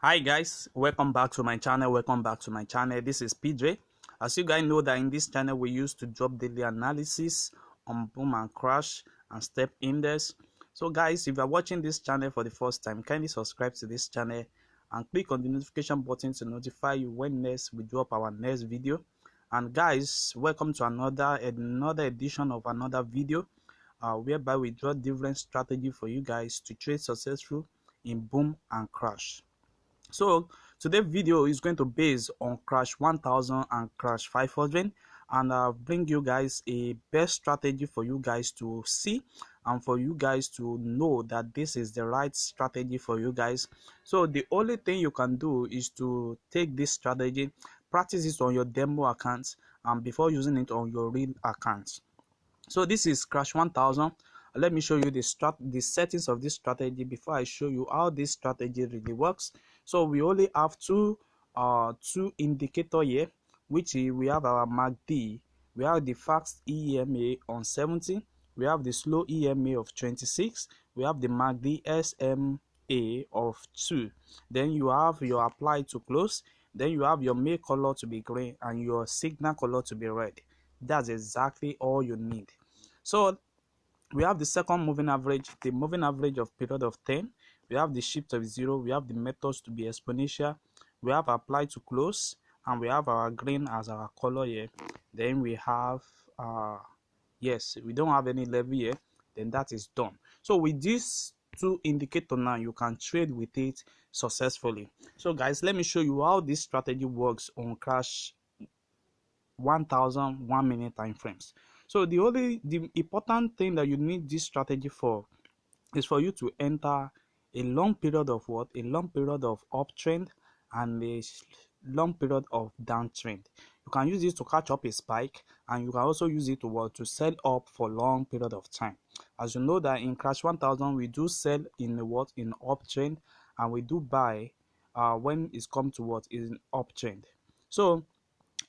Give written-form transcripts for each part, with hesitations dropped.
Hi guys, welcome back to my channel. This is PJ. As you guys know that in this channel we used to drop daily analysis on boom and crash and step index. So guys, if you are watching this channel for the first time, kindly subscribe to this channel and click on the notification button to notify you when next we drop our next video. And guys, welcome to another edition of another video whereby we draw different strategy for you guys to trade successful in boom and crash. So today's video is going to base on crash 1000 and crash 500, and I'll bring you guys a best strategy for you guys to see and for you guys to know that this is the right strategy for you guys. So the only thing you can do is to take this strategy, practice it on your demo account, and before using it on your real account. So this is crash 1000. Let me show you the settings of this strategy before I show you how this strategy really works. So we only have two indicator here, which we have our MACD, we have the fast EMA on 70, we have the slow EMA of 26, we have the MACD SMA of 2. Then you have your apply to close, then you have your make color to be green and your signal color to be red. That's exactly all you need. So we have the second moving average, the moving average of period of 10. We have the shift of 0. We have the methods to be exponential. We have apply to close, and we have our green as our color here. Then we have yes, we don't have any level here. Then that is done. So with these two indicators now, you can trade with it successfully. So guys, let me show you how this strategy works on crash 1000 1 minute time frames. So the important thing that you need this strategy for is for you to enter a long period of a long period of uptrend and a long period of downtrend. You can use this to catch up a spike, and you can also use it to sell up for long period of time. As you know that in crash 1000 we do sell in in uptrend, and we do buy when it's come to in uptrend. So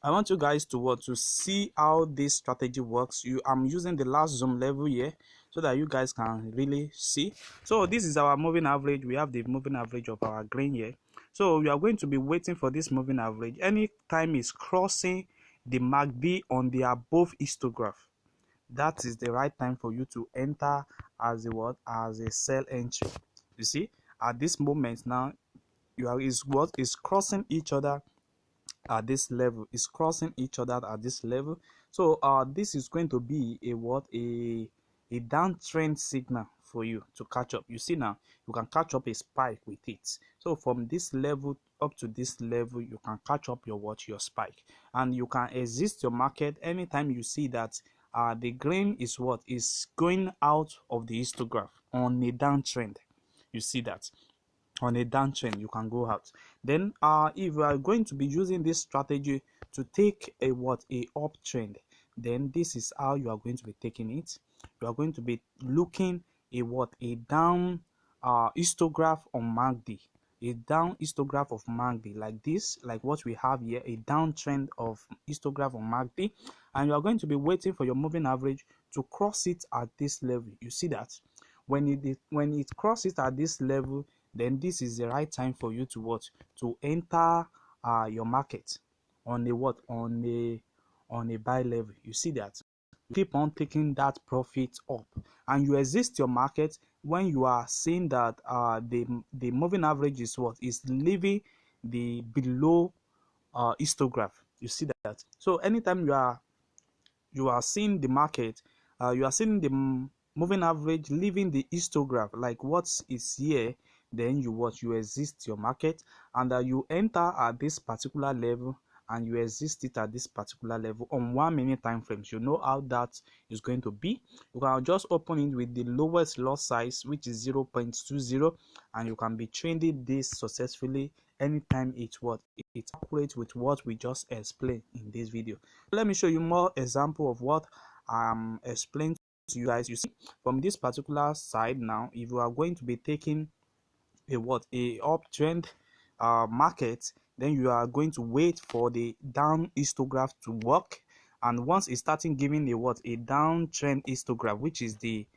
I want you guys to see how this strategy works. I'm using the last zoom level here so that you guys can really see. So this is our moving average. We have the moving average of our green here. So we are going to be waiting for this moving average. Anytime it's crossing the MACD on the above histograph, that is the right time for you to enter as a sell entry. You see, at this moment now, is crossing each other at this level, is crossing each other at this level. So this is going to be a downtrend signal for you to catch up. You see, now you can catch up a spike with it. So from this level up to this level, you can catch up your spike, and you can exit your market anytime you see that the green is going out of the histograph on a downtrend. You see that on a downtrend you can go out. Then if you are going to be using this strategy to take a uptrend, then this is how you are going to be taking it. You are going to be looking a down histograph on MACD, a down histograph of MACD like this, like what we have here, a downtrend of histograph on MACD, and you are going to be waiting for your moving average to cross it at this level. You see that when it crosses at this level, then this is the right time for you to enter your market on a buy level. You see that you keep on taking that profit up, and you exit your market when you are seeing that the moving average is leaving the below histograph. You see that. So anytime you are seeing the market, you are seeing the moving average leaving the histograph like what is here, then you exist your market, and you enter at this particular level and you exist it at this particular level on 1 minute time frames. You know how that is going to be. You can just open it with the lowest lot size, which is 0.20, and you can be trading this successfully anytime it's accurate with what we just explained in this video. Let me show you more example of what I'm explaining to you guys. You see, from this particular side now, if you are going to be taking a uptrend market, then you are going to wait for the down histograph to work, and once it's starting giving a downtrend histograph, which is the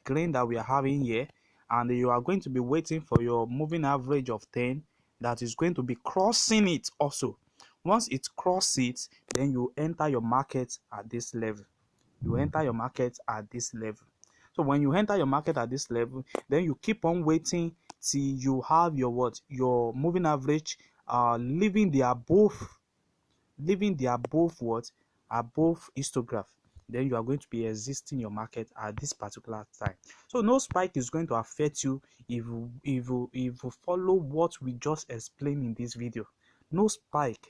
green that we are having here, and you are going to be waiting for your moving average of 10 that is going to be crossing it also. Once it crosses it, then you enter your market at this level. You enter your market at this level. So when you enter your market at this level, then you keep on waiting till you have your what? Your moving average leaving the above what? Above histograph. Then you are going to be existing your market at this particular time. So no spike is going to affect you if you follow what we just explained in this video. No spike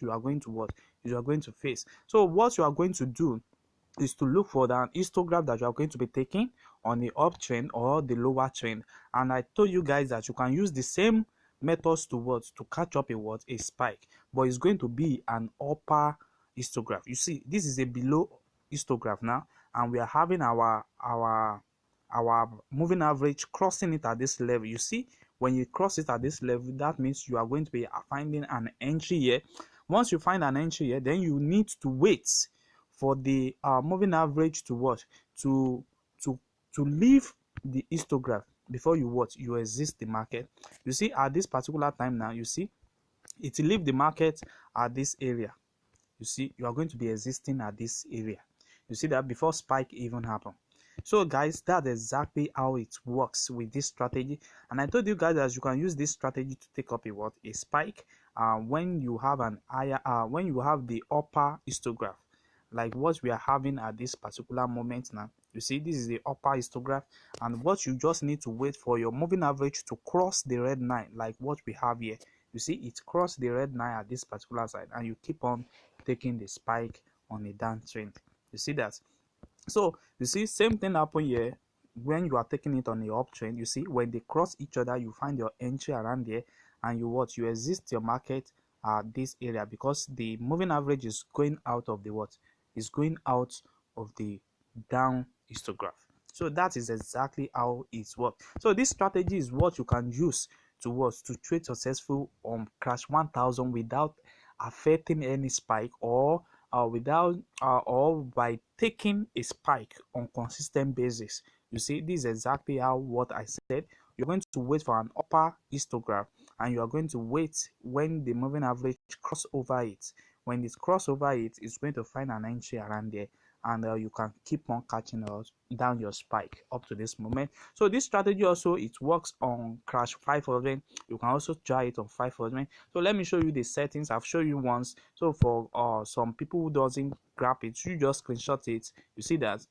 you are going to what? You are going to face. So what you are going to do is to look for the histograph that you are going to be taking on the uptrend or the lower trend. And I told you guys that you can use the same methods to what? To catch up a spike, but it's going to be an upper histograph. You see, this is a below histograph now, and we are having our moving average crossing it at this level. You see, when you cross it at this level, that means you are going to be finding an entry here. Once you find an entry here, then you need to wait for the moving average to what? To leave the histograph before you what? You exit the market. You see, at this particular time now, you see it will leave the market at this area. You see, you are going to be existing at this area. You see that before spike even happen. So guys, that's exactly how it works with this strategy. And I told you guys that you can use this strategy to take up a spike when you have an higher when you have the upper histograph, like what we are having at this particular moment now. You see, this is the upper histograph, and what you just need to wait for your moving average to cross the red line, like what we have here. You see, it crossed the red line at this particular side, and you keep on taking the spike on a downtrend. You see that? So you see, same thing happen here when you are taking it on the uptrend. You see, when they cross each other, you find your entry around there, and you exit your market at this area, because the moving average is going out of the what? Is going out of the down histograph. So that is exactly how it works. So this strategy is what you can use to what? To trade successful on crash 1000 without affecting any spike, or by taking a spike on consistent basis. You see, this is exactly how what I said. You're going to wait for an upper histograph, and you are going to wait when the moving average cross over it. When it cross over it, it's going to find an entry around there, and you can keep on catching down your spike up to this moment. So this strategy also, it works on crash 500. You can also try it on 500. So let me show you the settings. I've shown you once. So for some people who doesn't grab it, you just screenshot it. You see that?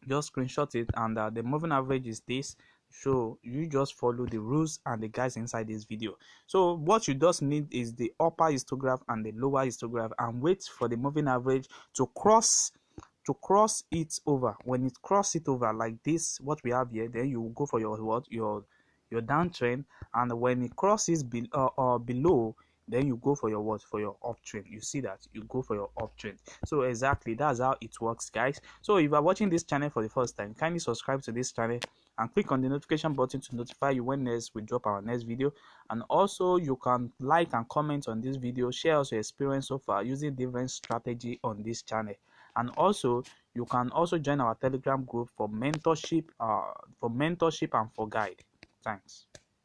Just screenshot it, and the moving average is this. So you just follow the rules and the guys inside this video. So what you just need is the upper histograph and the lower histograph, and wait for the moving average to cross it over. When it cross it over like this, what we have here, then you go for your what? Your downtrend, and when it crosses below, then you go for your what? For your uptrend. You see that? You go for your uptrend. So exactly, that's how it works, guys. So if you are watching this channel for the first time, kindly subscribe to this channel and click on the notification button to notify you when next we drop our next video. And also, you can like and comment on this video, share us your experience so far using different strategy on this channel. And also, you can also join our Telegram group for mentorship and for guide. Thanks.